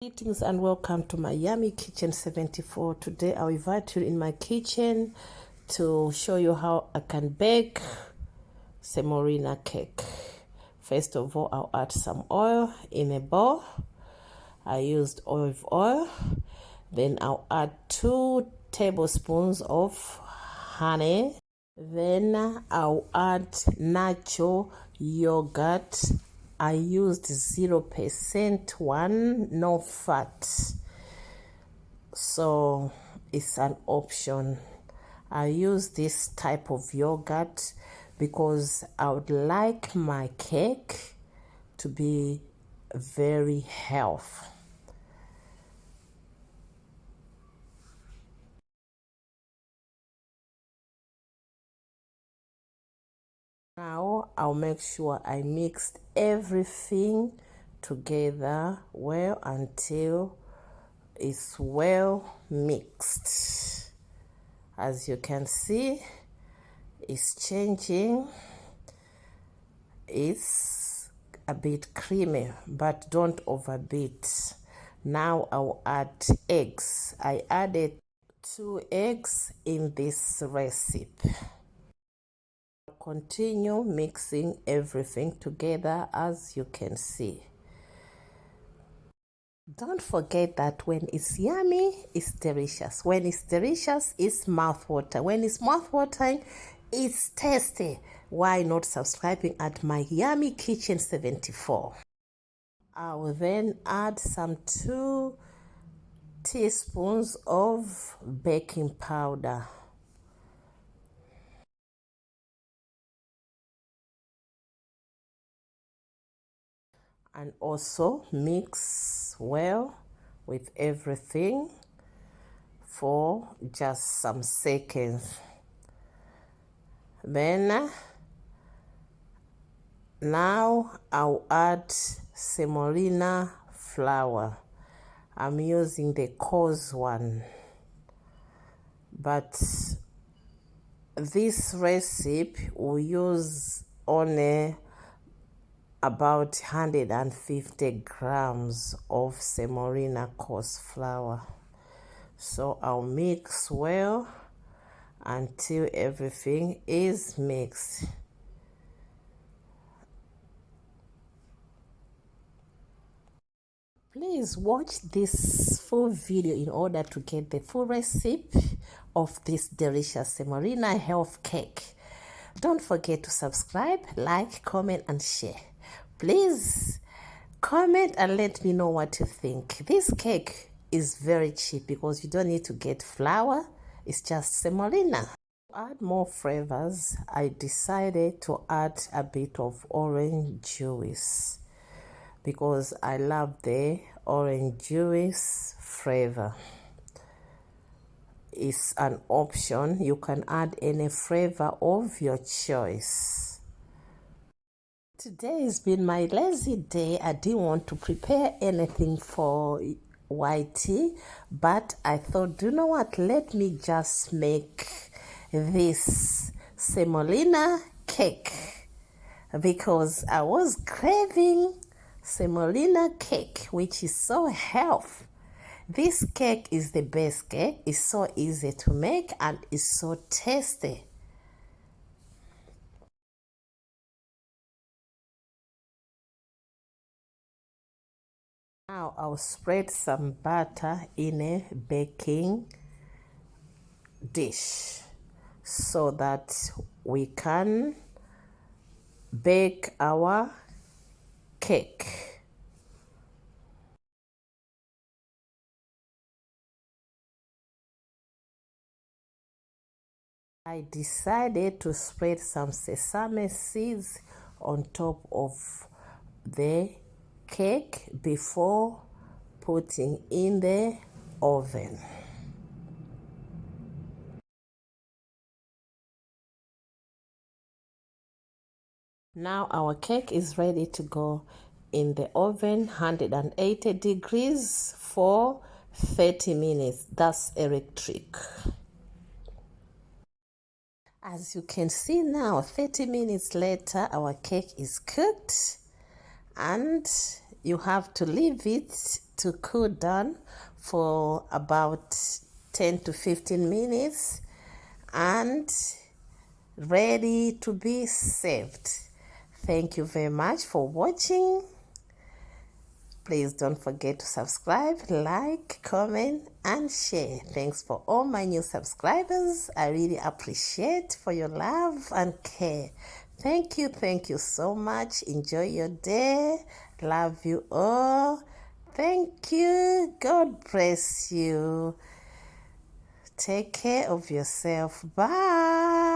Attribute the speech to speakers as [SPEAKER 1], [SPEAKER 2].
[SPEAKER 1] Greetings and welcome to my Yummy Kitchen 74. Today I'll invite you in my kitchen to show you how I can bake semolina cake. First of all, I'll add some oil in a bowl. I used olive oil. Then I'll add 2 tablespoons of honey. Then I'll add natural yogurt. I used 0% one, no fat. So it's an option. I use this type of yogurt because I would like my cake to be very healthy. Now I'll make sure I mixed everything together well until it's well mixed. As you can see, it's changing. It's a bit creamy, but don't overbeat. Now I'll add eggs. I added 2 eggs in this recipe. Continue mixing everything together as you can see. Don't forget that when it's yummy, it's delicious. When it's delicious, it's mouthwatering. When it's mouthwatering, it's tasty. Why not subscribing at my Yummy Kitchen 74? I will then add some 2 teaspoons of baking powder. And also mix well with everything for just some seconds. Then now I'll add semolina flour. I'm using the coarse one, but this recipe will use only about 150 grams of semolina coarse flour. So I'll mix well until everything is mixed. Please watch this full video in order to get the full recipe of this delicious semolina health cake. Don't forget to subscribe, like, comment, and share. Please comment and let me know what you think. This cake is very cheap because you don't need to get flour. It's just semolina. To add more flavors, I decided to add a bit of orange juice because I love the orange juice flavor. It's an option. You can add any flavor of your choice. Today has been my lazy day. I didn't want to prepare anything for YT, but I thought, you know what, let me just make this semolina cake because I was craving semolina cake, which is so healthy. This cake is the best cake. It's so easy to make and it's so tasty. Now I'll spread some butter in a baking dish so that we can bake our cake. I decided to spread some sesame seeds on top of the cake before putting in the oven. Now our cake is ready to go in the oven, 180 degrees for 30 minutes. That's electric. As you can see now, 30 minutes later, our cake is cooked and You have to leave it to cool down for about 10 to 15 minutes and ready to be served. Thank you very much for watching. Please don't forget to subscribe, like, comment, and share. Thanks for all my new subscribers. I really appreciate for your love and care. Thank you so much. Enjoy your day. Love you all. Thank you. God bless you. Take care of yourself. Bye.